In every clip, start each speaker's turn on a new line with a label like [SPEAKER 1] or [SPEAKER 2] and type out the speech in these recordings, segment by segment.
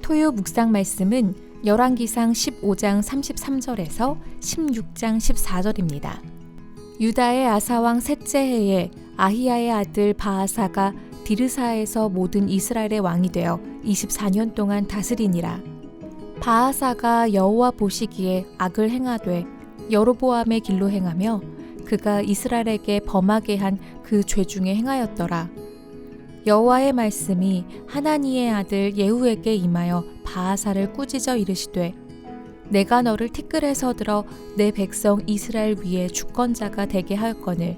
[SPEAKER 1] 토요 묵상 말씀은 열왕기상 15장 33절에서 16장 14절입니다. 유다의 아사왕 셋째 해에 아히야의 아들 바아사가 디르사에서 모든 이스라엘의 왕이 되어 24년 동안 다스리니라. 바아사가 여호와 보시기에 악을 행하되 여로보암의 길로 행하며 그가 이스라엘에게 범하게 한 그 죄 중에 행하였더라. 여호와의 말씀이 하나니의 아들 예후에게 임하여 바아사를 꾸짖어 이르시되 내가 너를 티끌에서 들어 내 백성 이스라엘 위에 주권자가 되게 하였거늘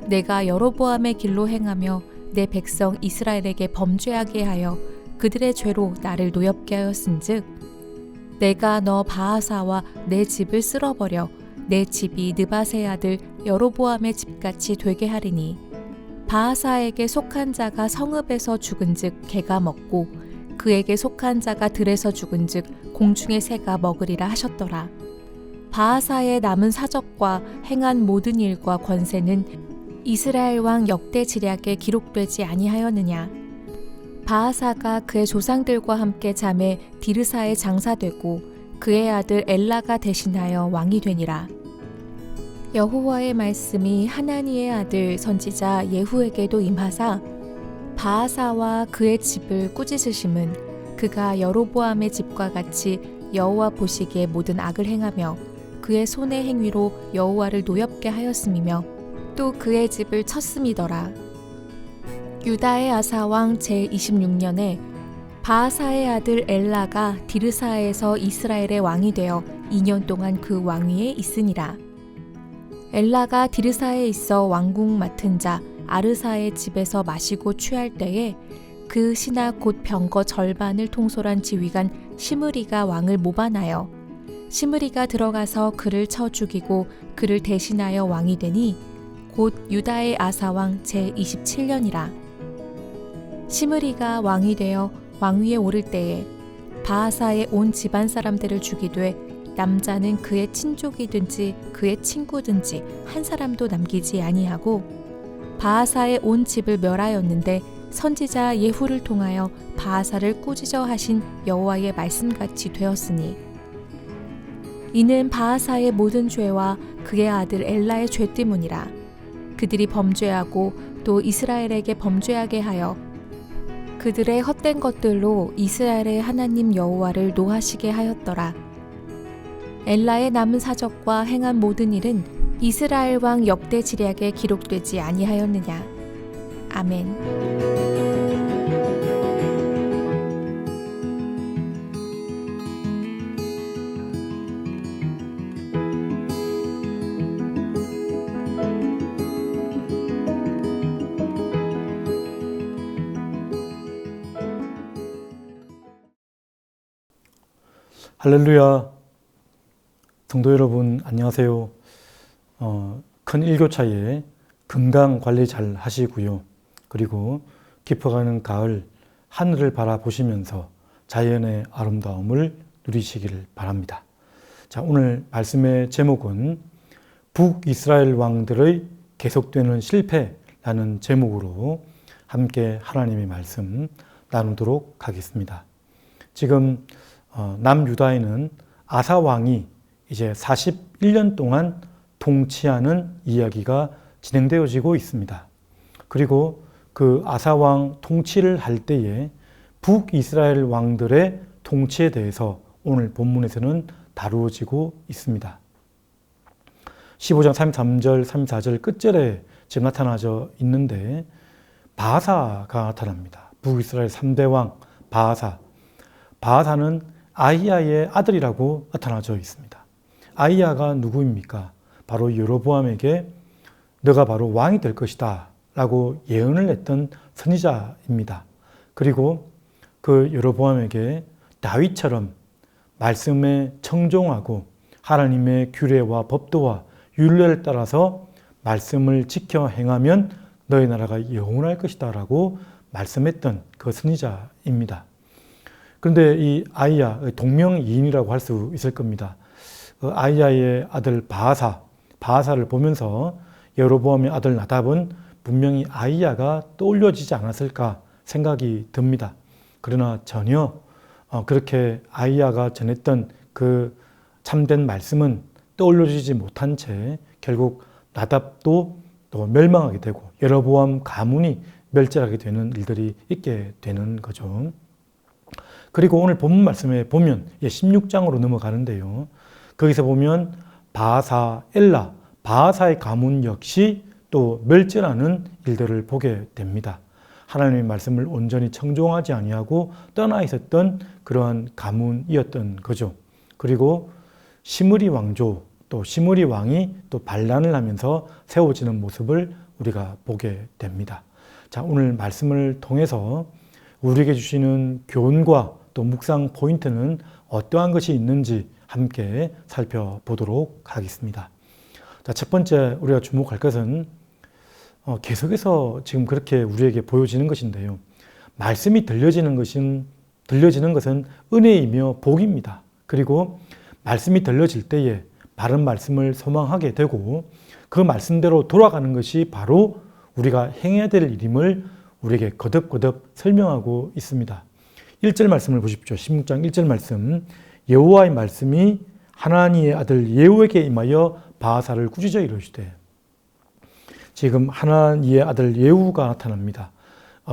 [SPEAKER 1] 내가 여로보암의 길로 행하며 내 백성 이스라엘에게 범죄하게 하여 그들의 죄로 나를 노엽게 하였은즉 내가 너 바아사와 내 집을 쓸어버려 내 집이 느밧의 아들 여로보암의 집같이 되게 하리니 바아사에게 속한 자가 성읍에서 죽은즉 개가 먹고 그에게 속한 자가 들에서 죽은즉 공중의 새가 먹으리라 하셨더라. 바아사의 남은 사적과 행한 모든 일과 권세는 이스라엘 왕 역대 지략에 기록되지 아니하였느냐. 바아사가 그의 조상들과 함께 잠에 디르사에 장사되고 그의 아들 엘라가 대신하여 왕이 되니라. 여호와의 말씀이 하나니의 아들 선지자 예후에게도 임하사 바아사와 그의 집을 꾸짖으심은 그가 여로보암의 집과 같이 여호와 보시기에 모든 악을 행하며 그의 손의 행위로 여호와를 노엽게 하였음이며 또 그의 집을 쳤음이더라. 유다의 아사왕 제26년에 바아사의 아들 엘라가 디르사에서 이스라엘의 왕이 되어 2년 동안 그 왕위에 있으니라. 엘라가 디르사에 있어 왕궁 맡은 자 아르사의 집에서 마시고 취할 때에 그 신하 곧 병거 절반을 통솔한 지휘관 시므리가 왕을 모반하여 시므리가 들어가서 그를 쳐 죽이고 그를 대신하여 왕이 되니 곧 유다의 아사왕 제27년이라. 시므리가 왕이 되어 왕위에 오를 때에 바아사의 온 집안 사람들을 죽이되 남자는 그의 친족이든지 그의 친구든지 한 사람도 남기지 아니하고 바아사의 온 집을 멸하였는데 선지자 예후를 통하여 바아사를 꾸짖어 하신 여호와의 말씀같이 되었으니 이는 바아사의 모든 죄와 그의 아들 엘라의 죄 때문이라. 그들이 범죄하고 또 이스라엘에게 범죄하게 하여 그들의 헛된 것들로 이스라엘의 하나님 여호와를 노하시게 하였더라. 엘라의 남은 사적과 행한 모든 일은 이스라엘 왕 역대 지략에 기록되지 아니하였느냐. 아멘.
[SPEAKER 2] 할렐루야. 성도 여러분 안녕하세요. 큰 일교차에 건강 관리 잘 하시고요. 그리고 깊어가는 가을 하늘을 바라보시면서 자연의 아름다움을 누리시기를 바랍니다. 자, 오늘 말씀의 제목은 북이스라엘 왕들의 계속되는 실패라는 제목으로 함께 하나님의 말씀 나누도록 하겠습니다. 지금 남유다에는 아사 왕이 이제 41년 동안 통치하는 이야기가 진행되어지고 있습니다. 그리고 그 아사 왕 통치를 할 때에 북이스라엘 왕들의 통치에 대해서 오늘 본문에서는 다루어지고 있습니다. 15장 33절, 34절 끝절에 지금 나타나져 있는데 바아사가 나타납니다. 북이스라엘 3대 왕 바아사. 바아사는 아히야의 아들이라고 나타나져 있습니다. 아히야가 누구입니까? 바로 여로보암에게 너가 바로 왕이 될 것이다 라고 예언을 했던 선지자입니다. 그리고 그 여로보암에게 다윗처럼 말씀에 청종하고 하나님의 규례와 법도와 율례를 따라서 말씀을 지켜 행하면 너희 나라가 영원할 것이다 라고 말씀했던 그 선지자입니다. 그런데 이 아히야, 동명이인이라고 할 수 있을 겁니다. 아히야의 아들 바아사를 보면서 여로보암의 아들 나답은 분명히 아히야가 떠올려지지 않았을까 생각이 듭니다. 그러나 전혀 그렇게 아히야가 전했던 그 참된 말씀은 떠올려지지 못한 채 결국 나답도 또 멸망하게 되고 여로보암 가문이 멸절하게 되는 일들이 있게 되는 거죠. 그리고 오늘 본문 말씀에 보면 16장으로 넘어가는데요. 거기서 보면 바하사, 엘라, 바하사의 가문 역시 또 멸절하는 일들을 보게 됩니다. 하나님의 말씀을 온전히 청종하지 아니하고 떠나 있었던 그러한 가문이었던 거죠. 그리고 시므리 왕조, 또 시므리 왕이 또 반란을 하면서 세워지는 모습을 우리가 보게 됩니다. 자, 오늘 말씀을 통해서 우리에게 주시는 교훈과 또 묵상 포인트는 어떠한 것이 있는지 함께 살펴보도록 하겠습니다. 자, 첫 번째 우리가 주목할 것은 계속해서 지금 그렇게 우리에게 보여지는 것인데요. 말씀이 들려지는 것은 은혜이며 복입니다. 그리고 말씀이 들려질 때에 바른 말씀을 소망하게 되고 그 말씀대로 돌아가는 것이 바로 우리가 행해야 될 일임을 우리에게 거듭거듭 설명하고 있습니다. 1절 말씀을 보십시오. 16장 1절 말씀. 여호와의 말씀이 하나니의 아들 예후에게 임하여 바하사를 꾸짖어 이르시되. 지금 하나니의 아들 예후가 나타납니다.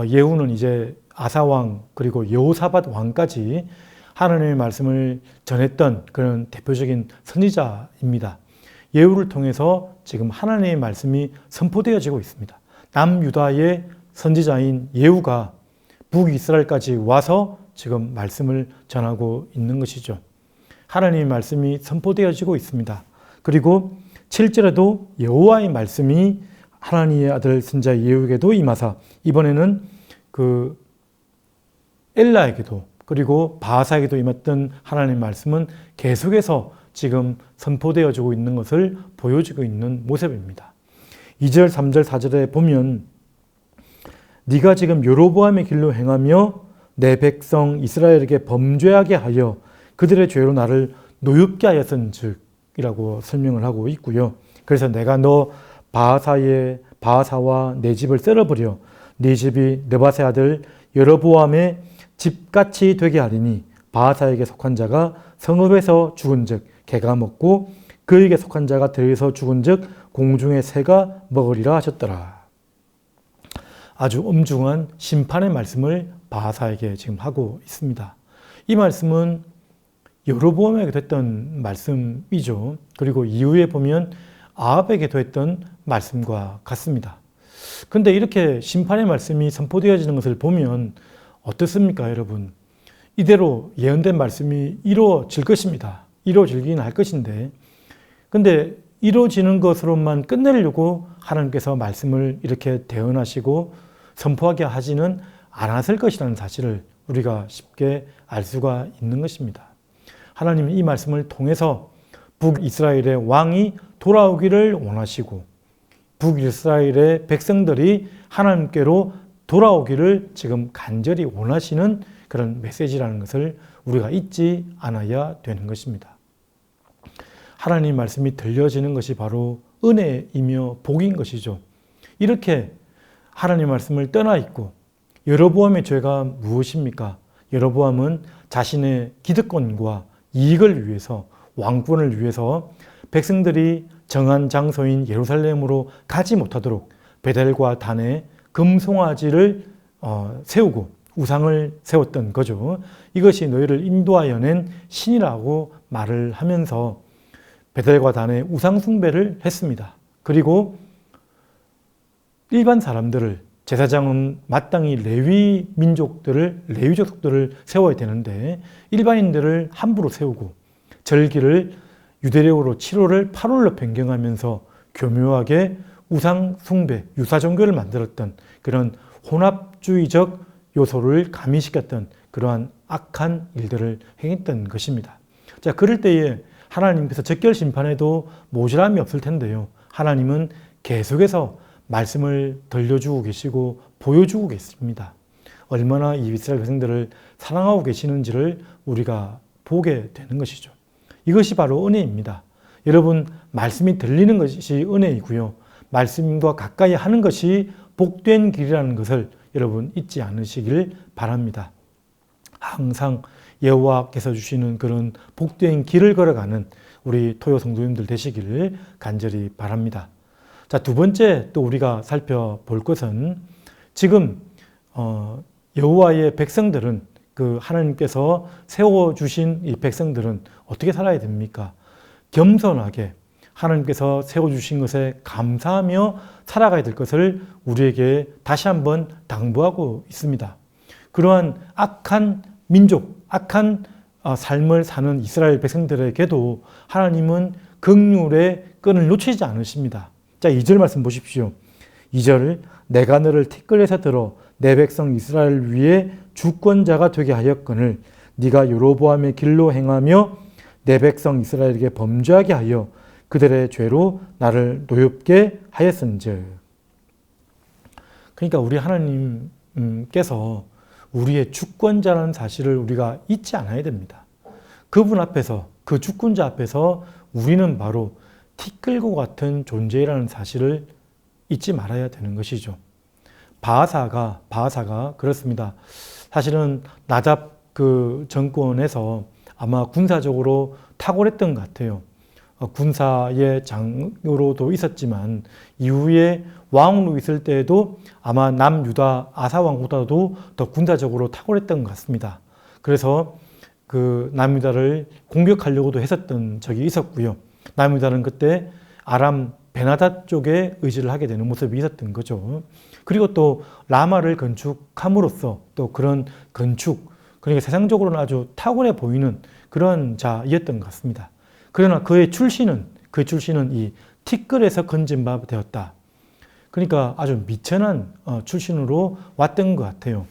[SPEAKER 2] 예후는 이제 아사왕 그리고 여호사밧 왕까지 하나님의 말씀을 전했던 그런 대표적인 선지자입니다. 예후를 통해서 지금 하나님의 말씀이 선포되어지고 있습니다. 남유다의 선지자인 예후가 북이스라엘까지 와서 지금 말씀을 전하고 있는 것이죠. 하나님의 말씀이 선포되어지고 있습니다. 그리고 7절에도 여호와의 말씀이 하나님의 아들 선지자 예후에게도 임하사 이번에는 그 엘라에게도 그리고 바하사에게도 임했던 하나님의 말씀은 계속해서 지금 선포되어지고 있는 것을 보여주고 있는 모습입니다. 2절, 3절, 4절에 보면 네가 지금 여로보암의 길로 행하며 내 백성 이스라엘에게 범죄하게 하여 그들의 죄로 나를 노엽게 하였은즉 이라고 설명을 하고 있고요. 그래서 내가 너 바하사와 내 집을 썰어버려 네 집이 느밧의 아들 여로보암의 집같이 되게 하리니 바하사에게 속한 자가 성읍에서 죽은즉 개가 먹고 그에게 속한 자가 들에서 죽은즉 공중의 새가 먹으리라 하셨더라. 아주 엄중한 심판의 말씀을 바하사에게 지금 하고 있습니다. 이 말씀은 여로보암에게도 했던 말씀이죠. 그리고 이후에 보면 아합에게도 했던 말씀과 같습니다. 그런데 이렇게 심판의 말씀이 선포되어지는 것을 보면 어떻습니까, 여러분? 이대로 예언된 말씀이 이루어질 것입니다. 이루어지긴 할 것인데, 근데 이루어지는 것으로만 끝내려고 하나님께서 말씀을 이렇게 대언하시고 선포하게 하지는 않았을 것이라는 사실을 우리가 쉽게 알 수가 있는 것입니다. 하나님은 이 말씀을 통해서 북이스라엘의 왕이 돌아오기를 원하시고 북이스라엘의 백성들이 하나님께로 돌아오기를 지금 간절히 원하시는 그런 메시지라는 것을 우리가 잊지 않아야 되는 것입니다. 하나님 말씀이 들려지는 것이 바로 은혜이며 복인 것이죠. 이렇게 하나님 말씀을 떠나 있고 여로보암의 죄가 무엇입니까? 여로보암은 자신의 기득권과 이익을 위해서 왕권을 위해서 백성들이 정한 장소인 예루살렘으로 가지 못하도록 베델과 단에 금송아지를 세우고 우상을 세웠던 거죠. 이것이 너희를 인도하여 낸 신이라고 말을 하면서 베델과 단에 우상 숭배를 했습니다. 그리고 일반 사람들을 제사장은 마땅히 레위 족들을 세워야 되는데 일반인들을 함부로 세우고 절기를 유대력으로 7월을 8월로 변경하면서 교묘하게 우상 숭배, 유사 종교를 만들었던 그런 혼합주의적 요소를 가미시켰던 그러한 악한 일들을 행했던 것입니다. 자, 그럴 때에 하나님께서 적결 심판에도 모자람이 없을 텐데요. 하나님은 계속해서 말씀을 들려주고 계시고 보여주고 계십니다. 얼마나 이 이스라엘 백성들을 사랑하고 계시는지를 우리가 보게 되는 것이죠. 이것이 바로 은혜입니다. 여러분, 말씀이 들리는 것이 은혜이고요. 말씀과 가까이 하는 것이 복된 길이라는 것을 여러분 잊지 않으시길 바랍니다. 항상 여호와께서 주시는 그런 복된 길을 걸어가는 우리 토요 성도님들 되시기를 간절히 바랍니다. 자, 두 번째 또 우리가 살펴볼 것은 지금 여호와의 백성들은 그 하나님께서 세워주신 이 백성들은 어떻게 살아야 됩니까? 겸손하게 하나님께서 세워주신 것에 감사하며 살아가야 될 것을 우리에게 다시 한번 당부하고 있습니다. 그러한 악한 민족, 악한 삶을 사는 이스라엘 백성들에게도 하나님은 긍휼의 끈을 놓치지 않으십니다. 자, 2절 말씀 보십시오. 2절, 내가 너를 티끌에서 들어 내 백성 이스라엘 위에 주권자가 되게 하였거늘 네가 여로보암의 길로 행하며 내 백성 이스라엘에게 범죄하게 하여 그들의 죄로 나를 노엽게 하였은즉. 그러니까 우리 하나님께서 우리의 주권자라는 사실을 우리가 잊지 않아야 됩니다. 그분 앞에서, 그 주권자 앞에서 우리는 바로 티끌과 같은 존재라는 사실을 잊지 말아야 되는 것이죠. 바하사가 그렇습니다. 사실은 나답 그 정권에서 아마 군사적으로 탁월했던 것 같아요. 군사의 장로로도 있었지만 이후에 왕으로 있을 때에도 아마 남유다 아사왕보다도 더 군사적으로 탁월했던 것 같습니다. 그래서 그 남유다를 공격하려고도 했었던 적이 있었고요. 남유다는 그때 아람 베나다 쪽에 의지를 하게 되는 모습이 있었던 거죠. 그리고 또 라마를 건축함으로써 또 그런 건축, 그러니까 세상적으로는 아주 탁월해 보이는 그런 자이었던 것 같습니다. 그러나 그의 출신은 이 티끌에서 건진 바 되었다. 그러니까 아주 미천한 출신으로 왔던 것 같아요.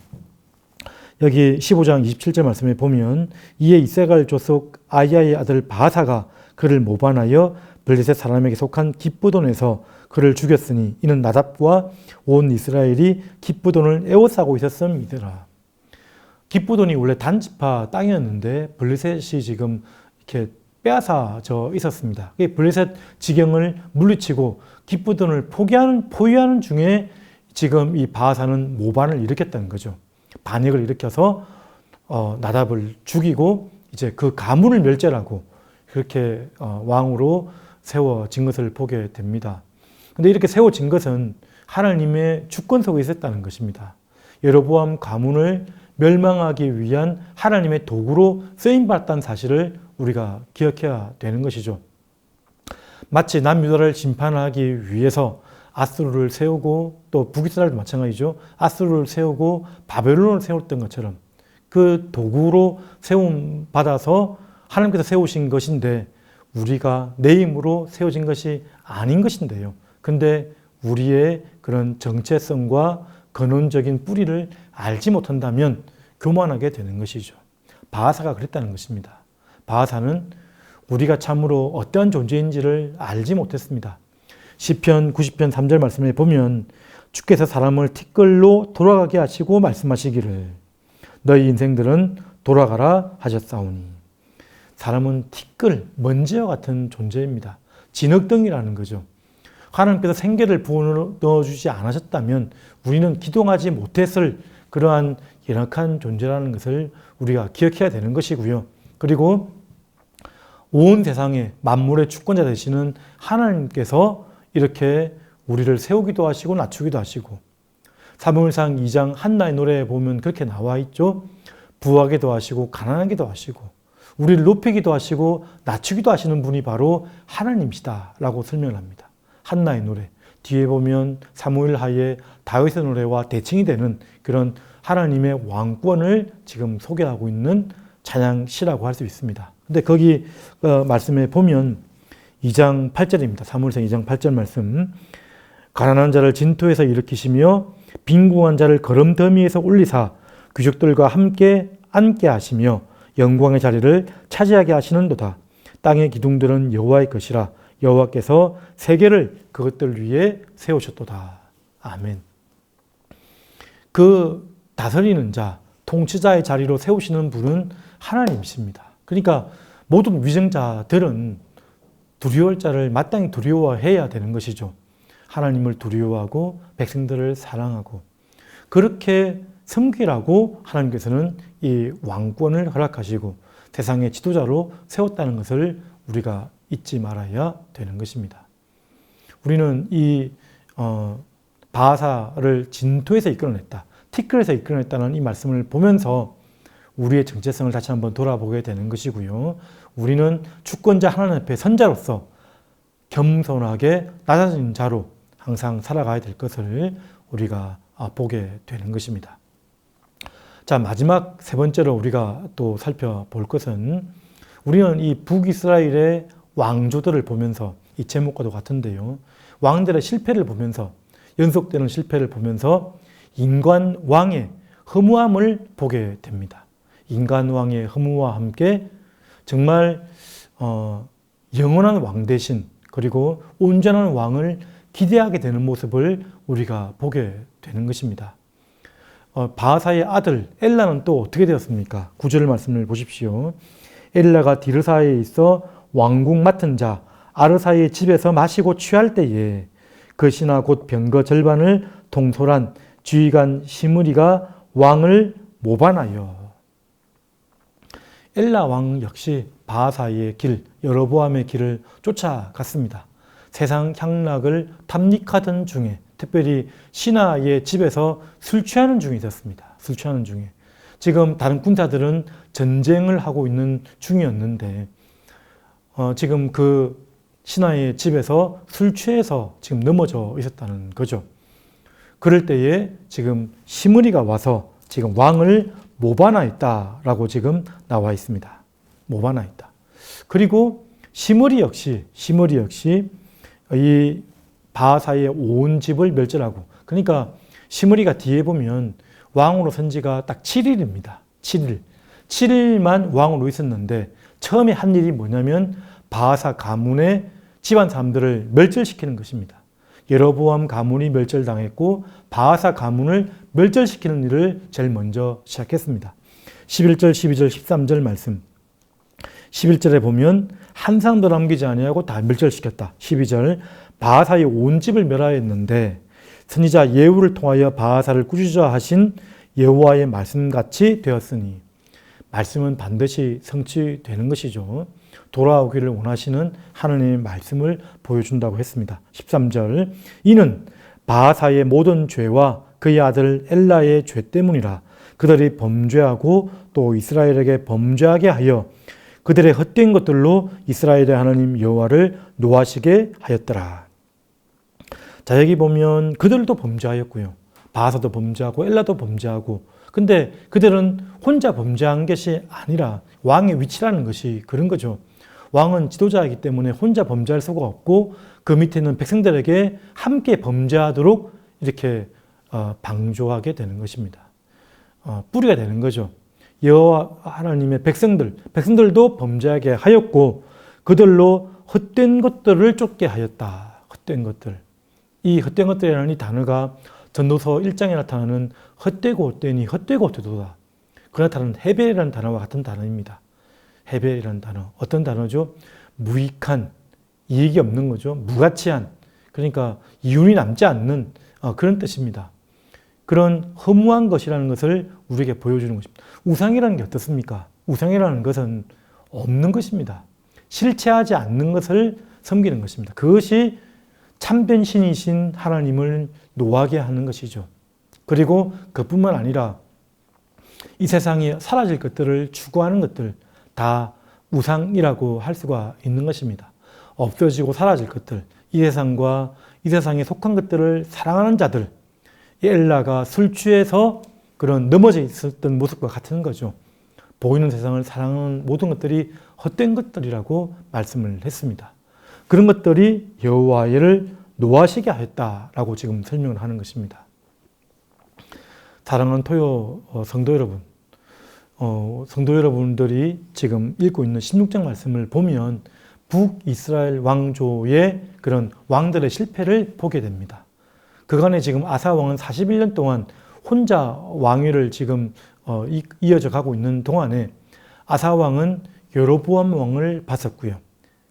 [SPEAKER 2] 여기 15장 27절 말씀에 보면 이에 이세갈 족속 아히야의 아들 바하사가 그를 모반하여 블레셋 사람에게 속한 깁브돈에서 그를 죽였으니 이는 나답과 온 이스라엘이 깁브돈을 에워싸고 있었음이더라. 깁브돈이 원래 단지파 땅이었는데 블레셋이 지금 이렇게 빼앗아져 있었습니다. 블레셋 지경을 물리치고 깁브돈을 포위하는 중에 지금 이 바하사는 모반을 일으켰다는 거죠. 반역을 일으켜서 나답을 죽이고 이제 그 가문을 멸절하고 그렇게 왕으로 세워진 것을 보게 됩니다. 근데 이렇게 세워진 것은 하나님의 주권 속에 있었다는 것입니다. 여로보암 가문을 멸망하기 위한 하나님의 도구로 쓰임받았다는 사실을 우리가 기억해야 되는 것이죠. 마치 남유다를 심판하기 위해서 아수르를 세우고 또 북이스라엘도 마찬가지죠. 아수르를 세우고 바벨론을 세웠던 것처럼 그 도구로 세움 받아서 하나님께서 세우신 것인데 우리가 내 힘으로 세워진 것이 아닌 것인데요. 근데 우리의 그런 정체성과 근원적인 뿌리를 알지 못한다면 교만하게 되는 것이죠. 바하사가 그랬다는 것입니다. 바하사는 우리가 참으로 어떠한 존재인지를 알지 못했습니다. 시편 90편 3절 말씀에 보면 주께서 사람을 티끌로 돌아가게 하시고 말씀하시기를 너희 인생들은 돌아가라 하셨사오니. 사람은 티끌, 먼지와 같은 존재입니다. 진흙덩이라는 거죠. 하나님께서 생계를 부어넣어주지 않으셨다면 우리는 기동하지 못했을 그러한 연약한 존재라는 것을 우리가 기억해야 되는 것이고요. 그리고 온 세상의 만물의 주권자 되시는 하나님께서 이렇게 우리를 세우기도 하시고 낮추기도 하시고 사무엘상 2장 한나의 노래에 보면 그렇게 나와 있죠. 부하게도 하시고 가난하게도 하시고 우리를 높이기도 하시고 낮추기도 하시는 분이 바로 하나님이시다라고 설명합니다. 한나의 노래 뒤에 보면 사무엘 하에 다윗의 노래와 대칭이 되는 그런 하나님의 왕권을 지금 소개하고 있는 찬양시라고 할 수 있습니다. 근데 거기 말씀에 보면 2장 8절입니다. 사무엘상 2장 8절 말씀. 가난한 자를 진토에서 일으키시며 빈궁한 자를 거름더미에서 올리사 귀족들과 함께 앉게 하시며 영광의 자리를 차지하게 하시는도다. 땅의 기둥들은 여호와의 것이라 여호와께서 세계를 그것들 위에 세우셨도다. 아멘. 그 다스리는 자, 통치자의 자리로 세우시는 분은 하나님이십니다. 그러니까 모든 위정자들은 두려워할 자를 마땅히 두려워해야 되는 것이죠. 하나님을 두려워하고 백성들을 사랑하고 그렇게 섬기라고 하나님께서는 이 왕권을 허락하시고 세상의 지도자로 세웠다는 것을 우리가 잊지 말아야 되는 것입니다. 우리는 이 바하사를 진토에서 이끌어냈다, 티끌에서 이끌어냈다는 이 말씀을 보면서 우리의 정체성을 다시 한번 돌아보게 되는 것이고요. 우리는 주권자 하나님 앞에 선자로서 겸손하게 낮아진 자로 항상 살아가야 될 것을 우리가 보게 되는 것입니다. 자, 마지막 세 번째로 우리가 또 살펴볼 것은 우리는 이 북이스라엘의 왕조들을 보면서 이 제목과도 같은데요. 왕들의 실패를 보면서 연속되는 실패를 보면서 인간 왕의 허무함을 보게 됩니다. 인간 왕의 허무와 함께 정말 영원한 왕 대신 그리고 온전한 왕을 기대하게 되는 모습을 우리가 보게 되는 것입니다. 바하사의 아들 엘라는 또 어떻게 되었습니까? 9절 말씀을 보십시오. 엘라가 디르사에 있어 왕국 맡은 자 아르사의 집에서 마시고 취할 때에 그 신하 곧 병거 절반을 통솔한 지휘관 시므리가 왕을 모반하여. 엘라 왕 역시 바하사의 길, 여로보암의 길을 쫓아갔습니다. 세상 향락을 탐닉하던 중에 특별히 신하의 집에서 술 취하는 중에 있었습니다. 술 취하는 중에. 지금 다른 군사들은 전쟁을 하고 있는 중이었는데 지금 그 신하의 집에서 술 취해서 지금 넘어져 있었다는 거죠. 그럴 때에 지금 시므리가 와서 지금 왕을 모반하였다라고 지금 나와 있습니다. 모반하였다. 그리고 시므리 역시 이 바하사의 온 집을 멸절하고, 그러니까 시므리가 뒤에 보면 왕으로 선 지가 딱 7일입니다. 7일만 왕으로 있었는데 처음에 한 일이 뭐냐면 바하사 가문의 집안 사람들을 멸절시키는 것입니다. 여로보암 가문이 멸절당했고 바하사 가문을 멸절시키는 일을 제일 먼저 시작했습니다. 11절, 12절, 13절 말씀. 11절에 보면 한 사람도 남기지 아니하고 다 멸절시켰다. 12절, 바하사의 온 집을 멸하였는데 선지자 예후를 통하여 바하사를 꾸짖어 하신 여호와의 말씀같이 되었으니. 말씀은 반드시 성취되는 것이죠. 돌아오기를 원하시는 하나님의 말씀을 보여준다고 했습니다. 13절, 이는 바하사의 모든 죄와 그의 아들 엘라의 죄 때문이라. 그들이 범죄하고 또 이스라엘에게 범죄하게 하여 그들의 헛된 것들로 이스라엘의 하나님 여호와를 노하시게 하였더라. 자, 여기 보면 그들도 범죄하였고요. 바하사도 범죄하고 엘라도 범죄하고, 근데 그들은 혼자 범죄한 것이 아니라 왕의 위치라는 것이 그런 거죠. 왕은 지도자이기 때문에 혼자 범죄할 수가 없고 그 밑에 있는 백성들에게 함께 범죄하도록 이렇게 방조하게 되는 것입니다. 뿌리가 되는 거죠. 여호와 하나님의 백성들도 범죄하게 하였고 그들로 헛된 것들을 쫓게 하였다. 헛된 것들. 이 헛된 것들이라는 이 단어가 전도서 1장에 나타나는 헛되고 헛되니 헛되고 헛되도다. 그 나타나는 헤벨이라는 단어와 같은 단어입니다. 헤벨이라는 단어. 어떤 단어죠? 무익한, 이익이 없는 거죠. 무가치한, 그러니까 이윤이 남지 않는 그런 뜻입니다. 그런 허무한 것이라는 것을 우리에게 보여주는 것입니다. 우상이라는 게 어떻습니까? 우상이라는 것은 없는 것입니다. 실체하지 않는 것을 섬기는 것입니다. 그것이 참된 신이신 하나님을 노하게 하는 것이죠. 그리고 그뿐만 아니라 이 세상에 사라질 것들을 추구하는 것들 다 우상이라고 할 수가 있는 것입니다. 없어지고 사라질 것들, 이 세상과 이 세상에 속한 것들을 사랑하는 자들, 엘라가 술 취해서 그런 넘어져 있었던 모습과 같은 거죠. 보이는 세상을 사랑하는 모든 것들이 헛된 것들이라고 말씀을 했습니다. 그런 것들이 여호와를 노하시게 하였다라고 지금 설명을 하는 것입니다. 사랑하는 토요 성도 여러분, 성도 여러분들이 지금 읽고 있는 16장 말씀을 보면 북이스라엘 왕조의 그런 왕들의 실패를 보게 됩니다. 그간에 지금 아사 왕은 41년 동안 혼자 왕위를 지금 이어져 가고 있는 동안에 아사 왕은 여로보암 왕을 봤었고요.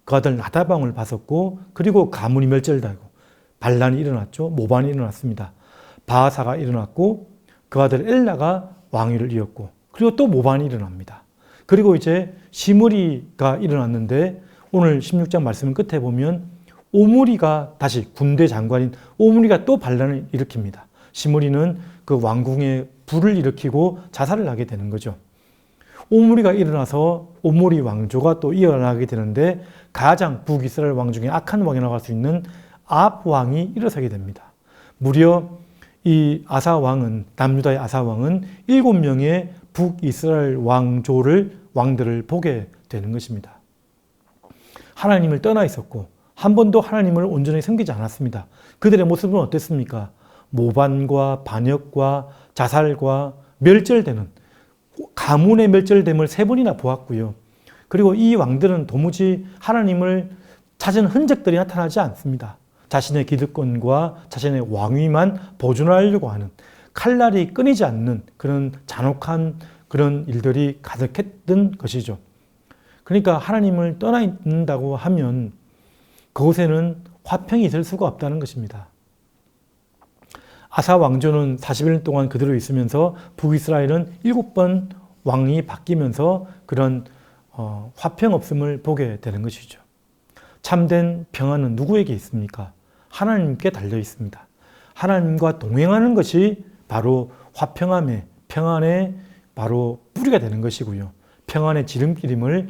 [SPEAKER 2] 그 아들 나답 왕을 봤었고, 그리고 가문이 멸절되고 반란이 일어났죠. 모반이 일어났습니다. 바하사가 일어났고 그 아들 엘라가 왕위를 이었고, 그리고 또 모반이 일어납니다. 그리고 이제 시므리가 일어났는데 오늘 16장 말씀 끝에 보면 오므리가 다시 군대 장관인 오므리가 또 반란을 일으킵니다. 시므리는 그 왕궁에 불을 일으키고 자살을 하게 되는 거죠. 오므리가 일어나서 오므리 왕조가 또 이어나가게 되는데 가장 북이스라엘 왕 중에 악한 왕이라고 할 수 있는 아합 왕이 일어서게 됩니다. 무려 이 아사 왕은, 남유다의 아사 왕은 7명의 북이스라엘 왕들을 보게 되는 것입니다. 하나님을 떠나 있었고 한 번도 하나님을 온전히 섬기지 않았습니다. 그들의 모습은 어땠습니까? 모반과 반역과 자살과 멸절되는, 가문의 멸절됨을 3번이나 보았고요. 그리고 이 왕들은 도무지 하나님을 찾은 흔적들이 나타나지 않습니다. 자신의 기득권과 자신의 왕위만 보존하려고 하는, 칼날이 끊이지 않는 그런 잔혹한 그런 일들이 가득했던 것이죠. 그러니까 하나님을 떠나 있는다고 하면 그곳에는 화평이 있을 수가 없다는 것입니다. 아사 왕조는 41년 동안 그대로 있으면서 북이스라엘은 7번 왕이 바뀌면서 그런 화평 없음을 보게 되는 것이죠. 참된 평안은 누구에게 있습니까? 하나님께 달려 있습니다. 하나님과 동행하는 것이 바로 화평함의, 평안의 바로 뿌리가 되는 것이고요. 평안의 지름길임을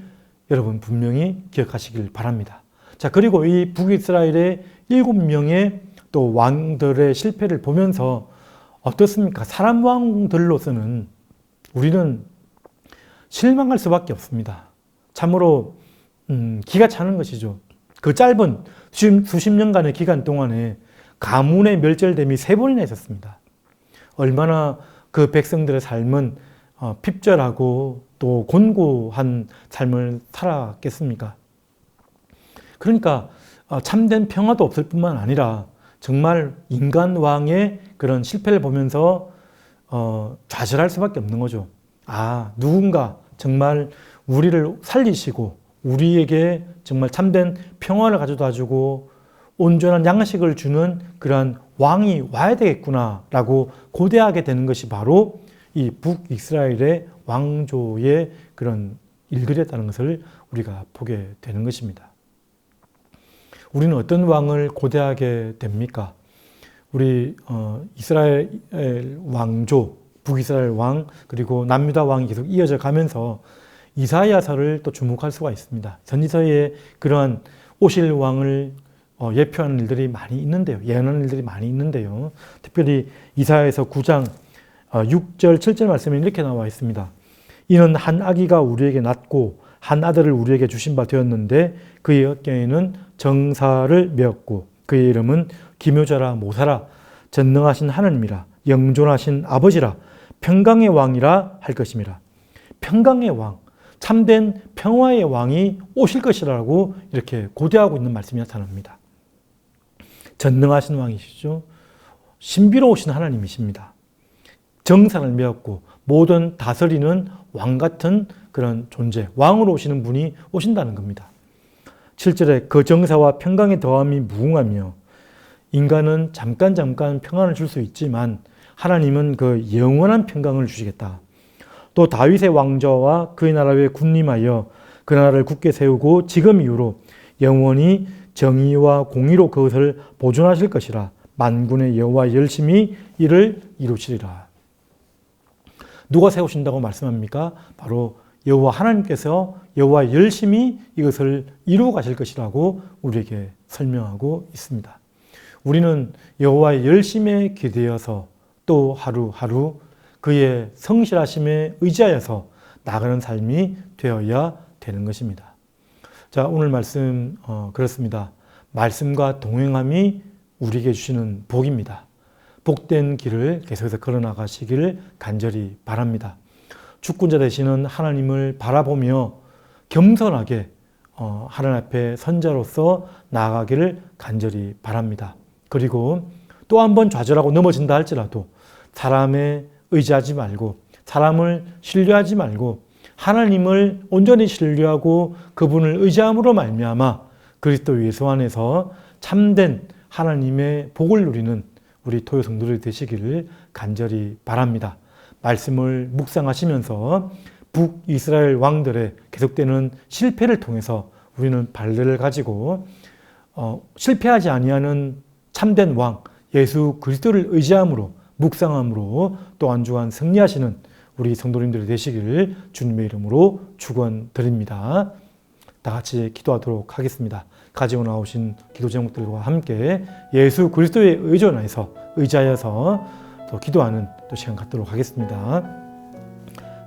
[SPEAKER 2] 여러분 분명히 기억하시길 바랍니다. 자, 그리고 이 북이스라엘의 7명의 또 왕들의 실패를 보면서 어떻습니까? 사람 왕들로서는 우리는 실망할 수밖에 없습니다. 참으로 기가 차는 것이죠. 그 짧은 수십 년간의 기간 동안에 가문의 멸절됨이 3번이나 있었습니다. 얼마나 그 백성들의 삶은 핍절하고 또 곤고한 삶을 살았겠습니까? 그러니까 참된 평화도 없을 뿐만 아니라 정말 인간 왕의 그런 실패를 보면서 좌절할 수밖에 없는 거죠. 아, 누군가 정말 우리를 살리시고 우리에게 정말 참된 평화를 가져다 주고 온전한 양식을 주는 그러한 왕이 와야 되겠구나라고 고대하게 되는 것이 바로 이 북이스라엘의 왕조의 그런 일들이었다는 것을 우리가 보게 되는 것입니다. 우리는 어떤 왕을 고대하게 됩니까? 우리 이스라엘 왕조, 북이스라엘 왕, 그리고 남유다 왕이 계속 이어져 가면서 이사야서를 또 주목할 수가 있습니다. 선지서에 그러한 오실 왕을 예표하는 일들이 많이 있는데요. 예언하는 일들이 많이 있는데요. 특별히 이사야서 9장 6절, 7절 말씀에 이렇게 나와 있습니다. 이는 한 아기가 우리에게 낳고 한 아들을 우리에게 주신 바 되었는데 그의 어깨에는 정사를 메었고 그의 이름은 기묘자라 모사라 전능하신 하나님이라 영존하신 아버지라 평강의 왕이라 할 것임이라. 평강의 왕, 참된 평화의 왕이 오실 것이라고 이렇게 고대하고 있는 말씀이 나타납니다. 전능하신 왕이시죠. 신비로우신 하나님이십니다. 정사를 메었고 모든 다스리는 왕 같은 그런 존재, 왕으로 오시는 분이 오신다는 겁니다. 7절에 그 정사와 평강의 더함이 무궁하며 인간은 잠깐 평안을 줄 수 있지만 하나님은 그 영원한 평강을 주시겠다. 또 다윗의 왕좌와 그의 나라 위에 군림하여 그 나라를 굳게 세우고 지금 이후로 영원히 정의와 공의로 그것을 보존하실 것이라. 만군의 여호와 열심히 이를 이루시리라. 누가 세우신다고 말씀합니까? 바로 여호와 하나님께서 여호와 열심히 이것을 이루어 가실 것이라고 우리에게 설명하고 있습니다. 우리는 여호와의 열심에 기대어서 또 하루하루 그의 성실하심에 의지하여서 나가는 삶이 되어야 되는 것입니다. 자, 오늘 말씀 그렇습니다. 말씀과 동행함이 우리에게 주시는 복입니다. 복된 길을 계속해서 걸어나가시기를 간절히 바랍니다. 주권자 되시는 하나님을 바라보며 겸손하게 하나님 앞에 선자로서 나아가기를 간절히 바랍니다. 그리고 또 한 번 좌절하고 넘어진다 할지라도 사람에 의지하지 말고 사람을 신뢰하지 말고 하나님을 온전히 신뢰하고 그분을 의지함으로 말미암아 그리스도 예수 안에서 참된 하나님의 복을 누리는 우리 토요 성도들이 되시기를 간절히 바랍니다. 말씀을 묵상하시면서 북이스라엘 왕들의 계속되는 실패를 통해서 우리는 발레를 가지고 실패하지 아니하는 참된 왕 예수 그리스도를 의지함으로 묵상함으로 또 한 주간 승리하시는 우리 성도님들이 되시기를 주님의 이름으로 축원드립니다. 다 같이 기도하도록 하겠습니다. 가지고 나오신 기도 제목들과 함께 예수 그리스도에 의지하여서 또 기도하는 또 시간 갖도록 하겠습니다.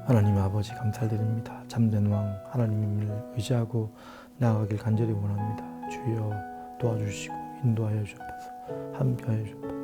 [SPEAKER 2] 하나님 아버지 감사드립니다. 참된 왕 하나님을 의지하고 나아가길 간절히 원합니다. 주여 도와주시고 인도하여 주옵소서. 함께하여 주옵소서.